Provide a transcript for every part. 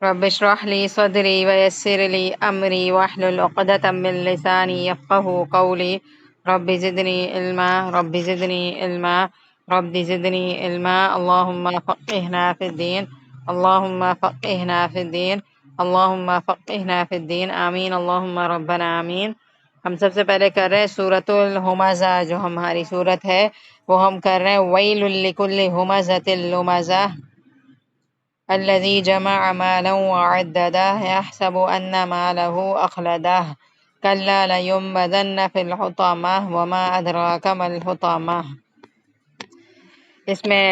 رب اشرح لي صدري ويسر لي أمري واحلل عقدة من لساني يفقه قولي رب زدني علما رب زدني علما رب زدني علما اللهم فقهنا في الدين اللهم فقهنا في الدين اللهم فقهنا في الدين آمین اللہم ربنا آمین۔ ہم سب سے پہلے کر رہے ہیں سورۃ الہمزہ، جو ہماری سورت ہے وہ ہم کر رہے ہیں ویل لکل ہمزۃ لمزہ الذي جمع مالا وعدده يحسب أن ماله أخلده كلا لينبذن في الحطمة وما أدراك ما الحطمة۔ اس میں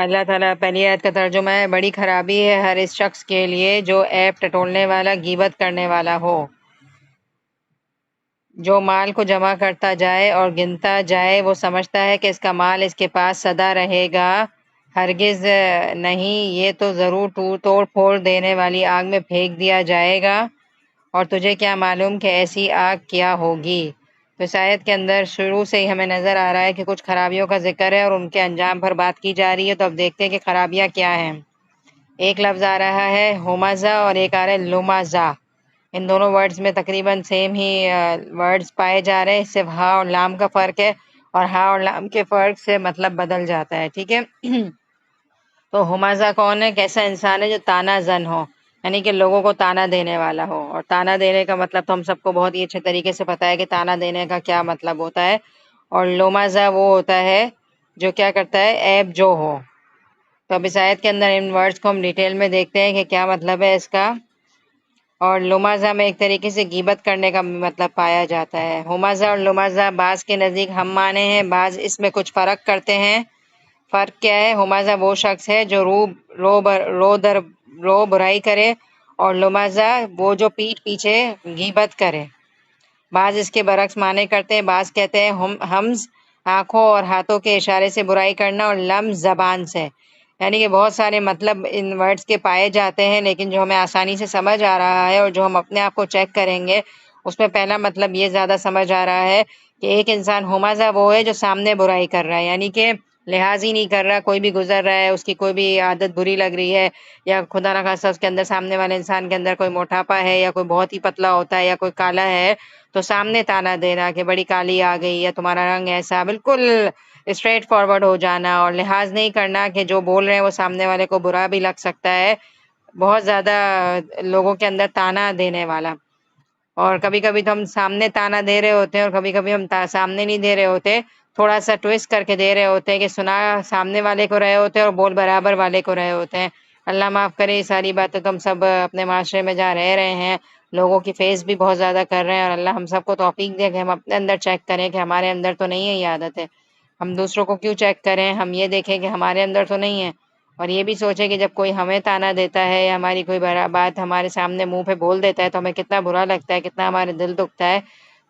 اللہ تعالیٰ پہلی آیت کا ترجمہ ہے، بڑی خرابی ہے ہر اس شخص کے لیے جو عیب ٹٹولنے والا، غیبت کرنے والا ہو، جو مال کو جمع کرتا جائے اور گنتا جائے، وہ سمجھتا ہے کہ اس کا مال اس کے پاس سدا رہے گا، ہرگز نہیں، یہ تو ضرور توڑ پھوڑ دینے والی آگ میں پھینک دیا جائے گا، اور تجھے کیا معلوم کہ ایسی آگ کیا ہوگی۔ تو اس آیت کے اندر شروع سے ہی ہمیں نظر آ رہا ہے کہ کچھ خرابیوں کا ذکر ہے اور ان کے انجام پر بات کی جا رہی ہے۔ تو اب دیکھتے ہیں کہ خرابیاں کیا ہیں۔ ایک لفظ آ رہا ہے ہمزہ اور ایک آ رہا ہے لمزہ۔ ان دونوں ورڈز میں تقریباً سیم ہی ورڈز پائے جا رہے ہیں، صرف ہا اور لام کا فرق ہے، اور ہا اور لام کے فرق سے مطلب بدل جاتا ہے، ٹھیک ہے۔ تو ہمزہ کون ہے؟ کیسا انسان ہے جو تانا زن ہو، یعنی کہ لوگوں کو تانا دینے والا ہو۔ اور تانا دینے کا مطلب تو ہم سب کو بہت ہی اچھے طریقے سے پتہ ہے کہ تانا دینے کا کیا مطلب ہوتا ہے۔ اور لمزہ وہ ہوتا ہے جو کیا کرتا ہے؟ عیب جو ہو۔ تو اب اس آیت کے اندر ان ورڈز کو ہم ڈیٹیل میں دیکھتے ہیں کہ کیا مطلب ہے اس کا۔ اور لمزہ میں ایک طریقے سے غیبت کرنے کا مطلب پایا جاتا ہے۔ ہمزہ اور لمزہ بعض کے نزدیک ہم معنی ہیں، بعض اس میں کچھ فرق کرتے ہیں۔ فرق کیا ہے؟ ہمزہ وہ شخص ہے جو رو برائی کرے، اور لمزہ وہ جو پیٹھ پیچھے غیبت کرے۔ بعض اس کے برعکس معنی کرتے ہیں، بعض کہتے ہیں ہمز آنکھوں اور ہاتھوں کے اشارے سے برائی کرنا، اور لمز زبان سے، یعنی کہ بہت سارے مطلب ان ورڈز کے پائے جاتے ہیں، لیکن جو ہمیں آسانی سے سمجھ آ رہا ہے اور جو ہم اپنے آپ کو چیک کریں گے اس میں پہلا مطلب یہ زیادہ سمجھ آ رہا ہے کہ ایک انسان ہمزہ وہ ہے جو سامنے برائی کر رہا ہے، یعنی کہ لحاظ ہی نہیں کر رہا، کوئی بھی گزر رہا ہے، اس کی کوئی بھی عادت بری لگ رہی ہے، یا خدا نخواستہ اس کے اندر سامنے والے انسان کے اندر کوئی موٹاپا ہے، یا کوئی بہت ہی پتلا ہوتا ہے، یا کوئی کالا ہے، تو سامنے تانا دینا کہ بڑی کالی آ گئی، یا تمہارا رنگ ایسا، بالکل اسٹریٹ فارورڈ ہو جانا، اور لحاظ نہیں کرنا کہ جو بول رہے ہیں وہ سامنے والے کو برا بھی لگ سکتا ہے، بہت زیادہ لوگوں کے اندر تانا دینے والا۔ اور کبھی کبھی تو ہم سامنے تانا دے رہے ہوتے ہیں اور کبھی کبھی ہم سامنے نہیں دے رہے ہوتے، تھوڑا سا ٹویسٹ کر کے دے رہے ہوتے ہیں کہ سنا سامنے والے کو رہے ہوتے ہیں اور بول برابر والے کو رہے ہوتے ہیں۔ اللہ معاف کرے، یہ ساری باتیں تو ہم سب اپنے معاشرے میں جہاں رہ رہے ہیں لوگوں کی فیس بھی بہت زیادہ کر رہے ہیں، اور اللہ ہم سب کو توفیق دے کہ ہم اپنے اندر چیک کریں کہ ہمارے اندر تو نہیں ہے یہ عادت ہے۔ ہم دوسروں کو کیوں چیک کریں؟ ہم یہ دیکھیں کہ ہمارے اندر تو نہیں ہے، اور یہ بھی سوچیں کہ جب کوئی ہمیں تانا دیتا ہے یا ہماری کوئی بات ہمارے سامنے منہ پہ بول دیتا ہے تو ہمیں کتنا برا لگتا ہے، کتنا ہمارے دل دکھتا ہے۔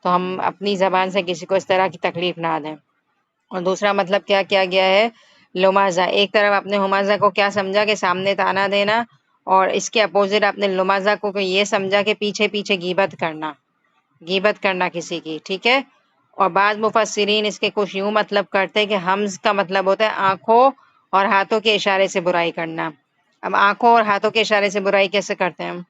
تو ہم اپنی زبان سے کسی کو اس طرح کی تکلیف نہ دیں۔ اور دوسرا مطلب کیا کیا گیا ہے؟ لمزہ، ایک طرف اپنے ہمزہ کو کیا سمجھا کہ سامنے تانا دینا، اور اس کے اپوزٹ اپنے لمزہ کو یہ سمجھا کہ پیچھے پیچھے غیبت کرنا کسی کی، ٹھیک ہے۔ اور بعض مفسرین اس کے کچھ یوں مطلب کرتے ہیں کہ حمز کا مطلب ہوتا ہے آنکھوں اور ہاتھوں کے اشارے سے برائی کرنا۔ اب آنکھوں اور ہاتھوں کے اشارے سے برائی کیسے کرتے ہیں ہم؟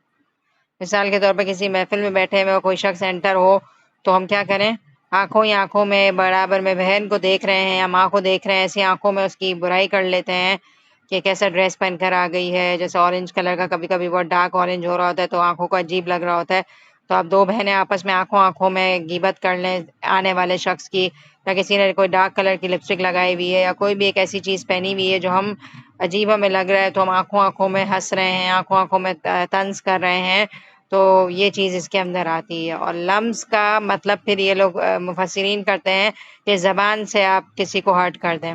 مثال کے طور پر کسی محفل میں بیٹھے ہوئے کوئی شخص انٹر ہو تو ہم کیا کریں؟ آنکھوں ہی آنکھوں میں برابر میں بہن کو دیکھ رہے ہیں یا ماں کو دیکھ رہے ہیں، ایسی آنکھوں میں اس کی برائی کر لیتے ہیں کہ کیسا ڈریس پہن کر آ گئی ہے، جیسے اورنج کلر کا کبھی کبھی بہت ڈارک اورنج ہو رہا ہوتا ہے تو آنکھوں کو عجیب لگ رہا ہوتا ہے، تو اب دو بہنیں آپس میں آنکھوں میں غیبت کر لیں آنے والے شخص کی، یا کسی نے کوئی ڈارک کلر کی لپسٹک لگائی ہوئی ہے یا کوئی بھی ایک ایسی چیز پہنی ہوئی ہے جو ہم عجیب ہمیں لگ رہا ہے، تو ہم آنکھوں میں ہنس رہے ہیں، آنکھوں میں طنز کر رہے ہیں، تو یہ چیز اس کے اندر آتی ہے۔ اور لمز کا مطلب پھر یہ لوگ مفسرین کرتے ہیں کہ زبان سے آپ کسی کو ہرٹ کر دیں،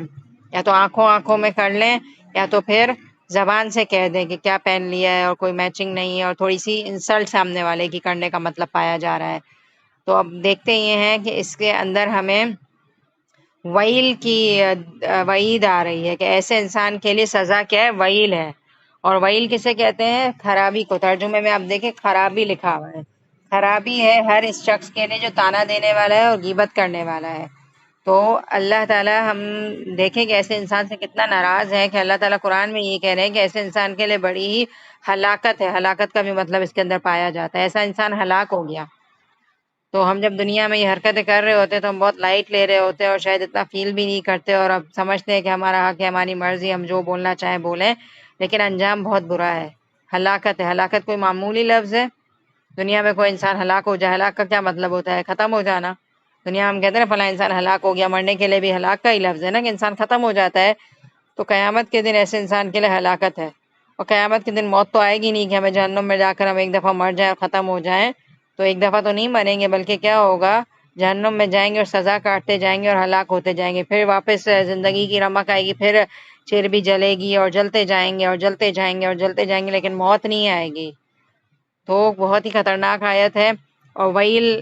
یا تو آنکھوں میں کر لیں، یا تو پھر زبان سے کہہ دیں کہ کیا پہن لیا ہے اور کوئی میچنگ نہیں ہے، اور تھوڑی سی انسلٹ سامنے والے کی کرنے کا مطلب پایا جا رہا ہے۔ تو اب دیکھتے یہ ہیں کہ اس کے اندر ہمیں ویل کی وعید آ رہی ہے کہ ایسے انسان کے لیے سزا کیا ہے؟ ویل ہے۔ اور ویل کسے کہتے ہیں؟ خرابی کو۔ ترجمے میں آپ دیکھیں خرابی لکھا ہوا ہے، خرابی ہے ہر اس شخص کے لیے جو تانا دینے والا ہے اور غیبت کرنے والا ہے۔ تو اللہ تعالیٰ ہم دیکھیں کہ ایسے انسان سے کتنا ناراض ہے کہ اللہ تعالیٰ قرآن میں یہ کہہ رہے ہیں کہ ایسے انسان کے لیے بڑی ہی ہلاکت ہے. ہلاکت کا بھی مطلب اس کے اندر پایا جاتا ہے. ایسا انسان ہلاک ہو گیا. تو ہم جب دنیا میں یہ حرکتیں کر رہے ہوتے ہیں تو ہم بہت لائٹ لے رہے ہوتے ہیں اور شاید اتنا فیل بھی نہیں کرتے, اور اب سمجھتے ہیں کہ ہمارا حق ہے, ہماری مرضی, ہم جو بولنا چاہیں بولیں, لیکن انجام بہت برا ہے. ہلاکت ہے. ہلاکت کوئی معمولی لفظ ہے؟ دنیا میں کوئی انسان ہلاک ہو جائے, ہلاک کا کیا مطلب ہوتا ہے؟ ختم ہو جانا. دنیا میں ہم کہتے ہیں نا فلاں انسان ہلاک ہو گیا, مرنے کے لیے بھی ہلاک کا ہی لفظ ہے نا کہ انسان ختم ہو جاتا ہے. تو قیامت کے دن ایسے انسان کے لیے ہلاکت ہے. اور قیامت کے دن موت تو آئے گی نہیں کہ ہمیں جہنم میں جا کر ہم ایک دفعہ مر جائیں اور ختم ہو جائیں. تو ایک دفعہ تو نہیں مریں گے, بلکہ کیا ہوگا, جہنم میں جائیں گے اور سزا کاٹتے جائیں گے اور ہلاک ہوتے جائیں گے. پھر واپس زندگی کی رمق آئے گی, پھر چیر بھی جلے گی اور جلتے جائیں گے اور جلتے جائیں گے اور جلتے جائیں گے, لیکن موت نہیں آئے گی. تو بہت ہی خطرناک آیت ہے. اور ویل,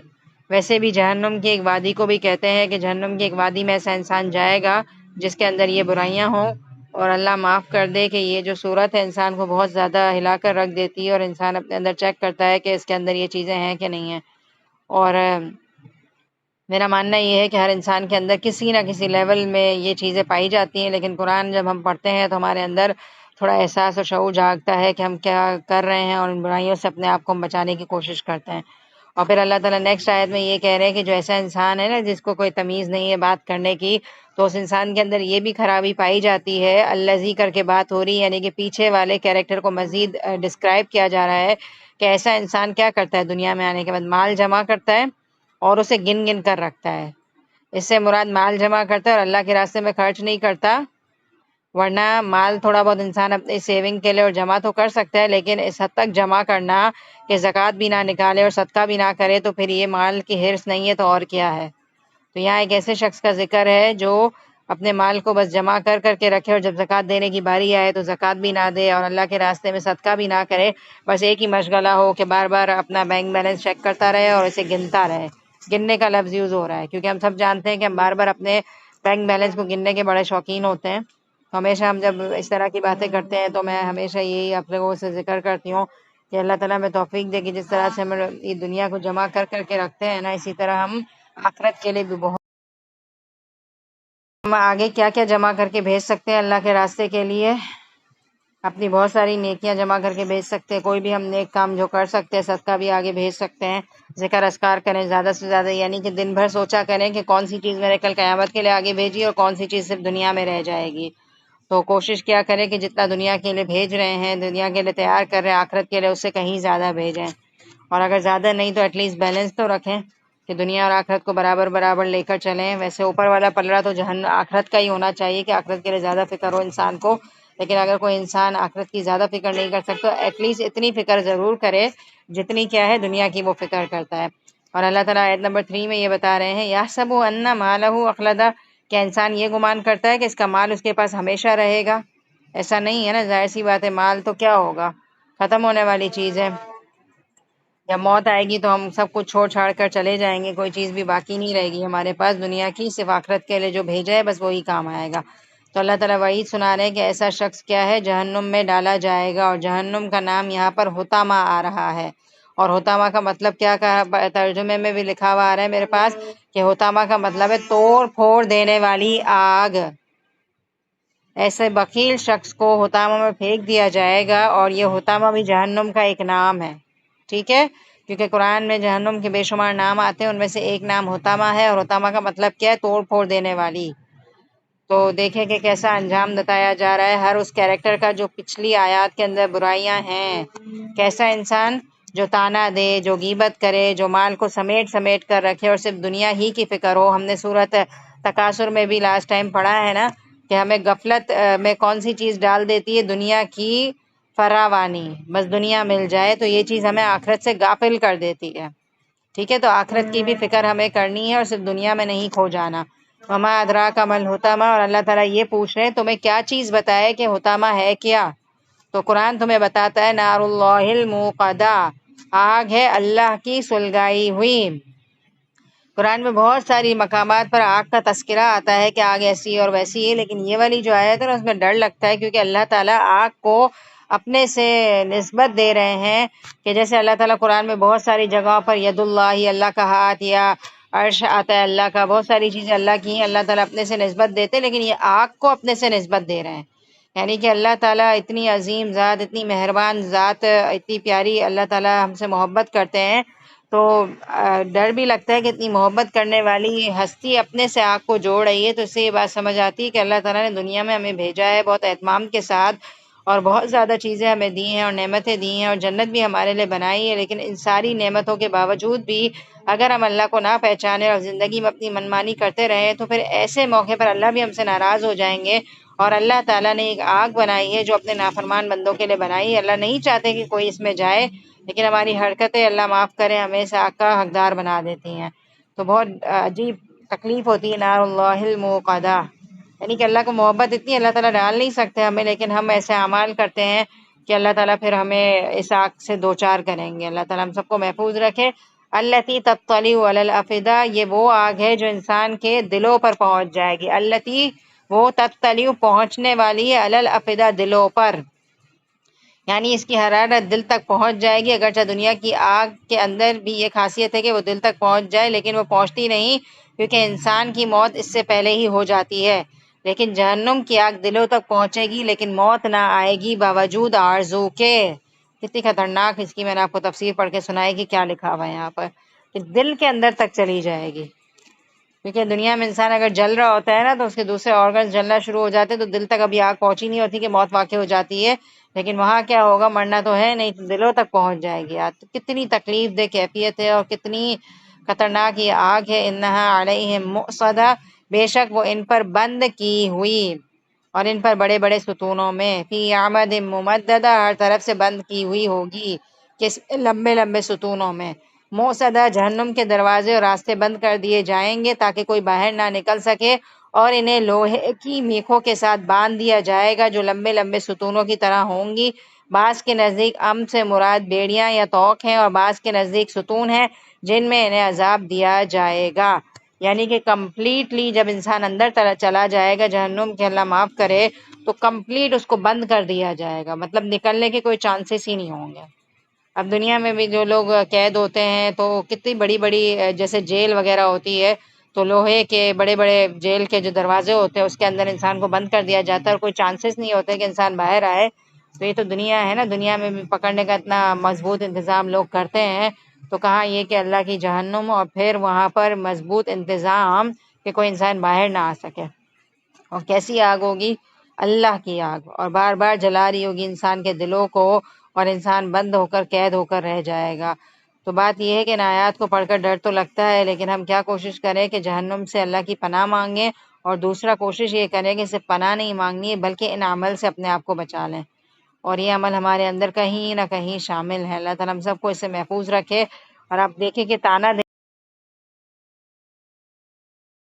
ویسے بھی جہنم کی ایک وادی کو بھی کہتے ہیں کہ جہنم کی ایک وادی میں ایسا انسان جائے گا جس کے اندر یہ برائیاں ہوں. اور اللہ معاف کر دے کہ یہ جو صورت ہے انسان کو بہت زیادہ ہلا کر رکھ دیتی ہے, اور انسان اپنے اندر چیک کرتا ہے کہ اس کے اندر یہ چیزیں ہیں کہ نہیں ہیں. اور میرا ماننا یہ ہے کہ ہر انسان کے اندر کسی نہ کسی لیول میں یہ چیزیں پائی جاتی ہیں, لیکن قرآن جب ہم پڑھتے ہیں تو ہمارے اندر تھوڑا احساس اور شعور جاگتا ہے کہ ہم کیا کر رہے ہیں, اور ان برائیوں سے اپنے آپ کو ہم بچانے کی کوشش کرتے ہیں. اور پھر اللہ تعالیٰ نیکسٹ آیت میں یہ کہہ رہے ہیں کہ جو ایسا انسان ہے نا جس کو کوئی تمیز نہیں ہے بات کرنے کی, تو اس انسان کے اندر یہ بھی خرابی پائی جاتی ہے. الذی کر کے بات ہو رہی ہے, یعنی کہ پیچھے والے کیریکٹر کو مزید ڈسکرائب کیا جا رہا ہے کہ ایسا انسان کیا کرتا ہے دنیا میں آنے کے بعد, مال جمع کرتا ہے اور اسے گن گن کر رکھتا ہے. اس سے مراد مال جمع کرتا ہے اور اللہ کے راستے میں خرچ نہیں کرتا. ورنہ مال تھوڑا بہت انسان اپنے سیونگ کے لیے اور جمع تو کر سکتا ہے, لیکن اس حد تک جمع کرنا کہ زکوٰۃ بھی نہ نکالے اور صدقہ بھی نہ کرے, تو پھر یہ مال کی حرص نہیں ہے تو اور کیا ہے. تو یہاں ایک ایسے شخص کا ذکر ہے جو اپنے مال کو بس جمع کر کر کے رکھے, اور جب زکوٰۃ دینے کی باری آئے تو زکوٰۃ بھی نہ دے اور اللہ کے راستے میں صدقہ بھی نہ کرے. بس ایک ہی مشغلہ ہو کہ بار بار اپنا بینک بیلنس چیک کرتا رہے اور اسے گنتا رہے. گننے کا لفظ یوز ہو رہا ہے کیونکہ ہم سب جانتے ہیں کہ ہم بار بار اپنے بینک بیلنس کو گننے کے بڑے شوقین ہوتے ہیں. تو ہمیشہ ہم جب اس طرح کی باتیں کرتے ہیں تو میں ہمیشہ یہی آپ لوگوں سے ذکر کرتی ہوں کہ اللہ تعالیٰ میں توفیق دے کہ جس طرح سے ہم یہ دنیا کو جمع کر کر کے رکھتے ہیں نا, اسی طرح ہم آخرت کے لیے بھی بہت, ہم آگے کیا کیا جمع کر کے بھیج سکتے ہیں اللہ کے راستے کے لیے. اپنی بہت ساری نیکیاں جمع کر کے بھیج سکتے ہیں, کوئی بھی ہم نیک کام جو کر سکتے ہیں صدقہ بھی آگے بھیج سکتے ہیں. ذکر اذکار کریں زیادہ سے زیادہ, یعنی کہ دن بھر سوچا کریں کہ کون سی چیز میرے کل قیامت کے لیے آگے بھیجی اور کون سی چیز صرف دنیا میں رہ جائے گی. تو کوشش کیا کریں کہ جتنا دنیا کے لیے بھیج رہے ہیں, دنیا کے لیے تیار کر رہے ہیں آخرت کے لیے, اس سے کہیں زیادہ بھیجیں. اور اگر زیادہ نہیں تو ایٹ لیسٹ بیلنس تو رکھیں کہ دنیا اور آخرت کو برابر برابر لے کر چلیں. ویسے اوپر والا پلڑا تو آخرت کا ہی ہونا چاہیے کہ آخرت کے لیے زیادہ فکر ہو انسان کو, لیکن اگر کوئی انسان آخرت کی زیادہ فکر نہیں کر سکتا تو ایٹ لیسٹ اتنی فکر ضرور کرے جتنی کیا ہے دنیا کی وہ فکر کرتا ہے. اور اللہ تعالیٰ آیت نمبر 3 میں یہ بتا رہے ہیں, یحسب ان مالہ اخلدہ, کہ انسان یہ گمان کرتا ہے کہ اس کا مال اس کے پاس ہمیشہ رہے گا. ایسا نہیں ہے نا, ظاہر سی بات ہے, مال تو کیا ہوگا, ختم ہونے والی چیز ہے. جب موت آئے گی تو ہم سب کچھ چھوڑ چھاڑ کر چلے جائیں گے, کوئی چیز بھی باقی نہیں رہے گی ہمارے پاس دنیا کی, صرف آخرت کے لیے جو بھیجا ہے بس وہی کام آئے گا. تو اللہ تعالیٰ وعید سنا رہے ہیں کہ ایسا شخص کیا ہے, جہنم میں ڈالا جائے گا. اور جہنم کا نام یہاں پر حطامہ آ رہا ہے, اور حطامہ کا مطلب کیا کہا, ترجمے میں بھی لکھا ہوا آ رہا ہے میرے پاس کہ حطامہ کا مطلب ہے توڑ پھوڑ دینے والی آگ. ایسے بخیل شخص کو حطامہ میں پھینک دیا جائے گا, اور یہ حطامہ بھی جہنم کا ایک نام ہے. ٹھیک ہے, کیونکہ قرآن میں جہنم کے بے شمار نام آتے ہیں, ان میں سے ایک نام حطامہ ہے, اور حطامہ کا مطلب کیا ہے, توڑ پھوڑ دینے والی. تو دیکھیں کہ کیسا انجام بتایا جا رہا ہے ہر اس کیریکٹر کا جو پچھلی آیات کے اندر برائیاں ہیں. کیسا انسان جو تانا دے, جو غیبت کرے, جو مال کو سمیٹ سمیٹ کر رکھے اور صرف دنیا ہی کی فکر ہو. ہم نے سورۃ تکاثر میں بھی لاسٹ ٹائم پڑھا ہے نا کہ ہمیں غفلت میں کون سی چیز ڈال دیتی ہے, دنیا کی فراوانی, بس دنیا مل جائے تو یہ چیز ہمیں آخرت سے غافل کر دیتی ہے. ٹھیک ہے, تو آخرت کی بھی فکر ہمیں کرنی ہے اور صرف دنیا میں نہیں کھو جانا. وما ادراک ما الحطامہ, اور اللہ تعالیٰ یہ پوچھ رہے ہیں تمہیں کیا چیز بتائے کہ حطامہ ہے کیا. تو قرآن تمہیں بتاتا ہے نار اللہ الموقدہ, آگ ہے اللہ کی سلگائی ہوئی. قرآن میں بہت ساری مقامات پر آگ کا تذکرہ آتا ہے کہ آگ ایسی اور ویسی ہے, لیکن یہ والی جو آیت ہے نا اس میں ڈر لگتا ہے, کیونکہ اللہ تعالیٰ آگ کو اپنے سے نسبت دے رہے ہیں کہ جیسے اللہ تعالیٰ قرآن میں بہت ساری جگہوں پر ید اللہ, اللہ کا ہاتھ, یا عرش آتا ہے اللہ کا، بہت ساری چیزیں اللہ کی ہیں، اللہ تعالیٰ اپنے سے نسبت دیتے، لیکن یہ آگ کو اپنے سے نسبت دے رہے ہیں۔ یعنی کہ اللہ تعالیٰ اتنی عظیم ذات، اتنی مہربان ذات، اتنی پیاری اللہ تعالیٰ ہم سے محبت کرتے ہیں، تو ڈر بھی لگتا ہے کہ اتنی محبت کرنے والی ہستی اپنے سے آگ کو جوڑ رہی ہے، تو اس سے یہ بات سمجھ آتی ہے کہ اللہ تعالیٰ نے دنیا میں ہمیں بھیجا ہے بہت اہتمام کے ساتھ، اور بہت زیادہ چیزیں ہمیں دی ہیں اور نعمتیں دی ہیں اور جنت بھی ہمارے لیے بنائی ہے، لیکن ان ساری نعمتوں کے باوجود بھی اگر ہم اللہ کو نہ پہچانے اور زندگی میں اپنی منمانی کرتے رہے تو پھر ایسے موقع پر اللہ بھی ہم سے ناراض ہو جائیں گے۔ اور اللہ تعالیٰ نے ایک آگ بنائی ہے جو اپنے نافرمان بندوں کے لیے بنائی ہے، اللہ نہیں چاہتے کہ کوئی اس میں جائے، لیکن ہماری حرکتیں اللہ معاف کرے ہمیں اس آگ کا حقدار بنا دیتی ہیں۔ تو بہت عجیب تکلیف ہوتی ہے نار اللہ الموقدہ، یعنی کہ اللہ کو محبت اتنی اللہ تعالیٰ ڈال نہیں سکتے ہمیں، لیکن ہم ایسے اعمال کرتے ہیں کہ اللہ تعالیٰ پھر ہمیں اس آگ سے دوچار کریں گے۔ اللہ تعالیٰ ہم سب کو محفوظ رکھے۔ التی تطلع علی الافئدہ، یہ وہ آگ ہے جو انسان کے دلوں پر پہنچ جائے گی۔ التی وہ تطلع پہنچنے والی ہے، علی الافئدہ دلوں پر، یعنی اس کی حرارت دل تک پہنچ جائے گی۔ اگرچہ دنیا کی آگ کے اندر بھی یہ خاصیت ہے کہ وہ دل تک پہنچ جائے، لیکن وہ پہنچتی نہیں، کیونکہ انسان کی موت اس سے پہلے ہی ہو جاتی ہے۔ لیکن جہنم کی آگ دلوں تک پہنچے گی لیکن موت نہ آئے گی باوجود آرزو کے۔ کتنی خطرناک، اس کی میں نے آپ کو تفسیر پڑھ کے سنائی کہ کیا لکھا ہوا ہے یہاں پر، کہ دل کے اندر تک چلی جائے گی۔ کیونکہ دنیا میں انسان اگر جل رہا ہوتا ہے نا تو اس کے دوسرے آرگنز جلنا شروع ہو جاتے ہیں، تو دل تک ابھی آگ پہنچی نہیں ہوتی کہ موت واقع ہو جاتی ہے، لیکن وہاں کیا ہوگا، مرنا تو ہے نہیں، تو دلوں تک پہنچ جائے گی آگ۔ تو کتنی تکلیف دہ کیفیت ہے اور کتنی خطرناک یہ آگ ہے۔ انہا علیہم مؤصدہ، بے شک وہ ان پر بند کی ہوئی، اور ان پر بڑے بڑے ستونوں میں، فی عمد ممددہ، ہر طرف سے بند کی ہوئی ہوگی، کس لمبے لمبے ستونوں میں۔ موصدہ، جہنم کے دروازے اور راستے بند کر دیے جائیں گے تاکہ کوئی باہر نہ نکل سکے، اور انہیں لوہے کی میخوں کے ساتھ باندھ دیا جائے گا جو لمبے لمبے ستونوں کی طرح ہوں گی۔ بعض کے نزدیک سے مراد بیڑیاں یا طوق ہیں، اور بعض کے نزدیک ستون ہیں جن میں انہیں عذاب دیا جائے گا۔ یعنی کہ کمپلیٹلی جب انسان اندر چلا جائے گا جہنم کے، اللہ معاف کرے، تو کمپلیٹ اس کو بند کر دیا جائے گا، مطلب نکلنے کے کوئی چانسز ہی نہیں ہوں گے۔ اب دنیا میں بھی جو لوگ قید ہوتے ہیں تو کتنی بڑی بڑی جیسے جیل وغیرہ ہوتی ہے، تو لوہے کے بڑے بڑے جیل کے جو دروازے ہوتے ہیں اس کے اندر انسان کو بند کر دیا جاتا ہے اور کوئی چانسز نہیں ہوتے کہ انسان باہر آئے۔ تو یہ تو دنیا ہے نا، دنیا میں بھی پکڑنے کا اتنا مضبوط انتظام لوگ کرتے ہیں، تو کہاں یہ کہ اللہ کی جہنم، اور پھر وہاں پر مضبوط انتظام کہ کوئی انسان باہر نہ آ سکے۔ اور کیسی آگ ہوگی؟ اللہ کی آگ، اور بار بار جلا رہی ہوگی انسان کے دلوں کو، اور انسان بند ہو کر قید ہو کر رہ جائے گا۔ تو بات یہ ہے کہ ان آیات کو پڑھ کر ڈر تو لگتا ہے، لیکن ہم کیا کوشش کریں کہ جہنم سے اللہ کی پناہ مانگیں، اور دوسرا کوشش یہ کریں کہ صرف پناہ نہیں مانگنی ہے بلکہ ان عمل سے اپنے آپ کو بچا لیں، اور یہ عمل ہمارے اندر کہیں نہ کہیں شامل ہے۔ اللہ تعالیٰ ہم سب کو اس سے محفوظ رکھے۔ اور آپ دیکھیں کہ تانا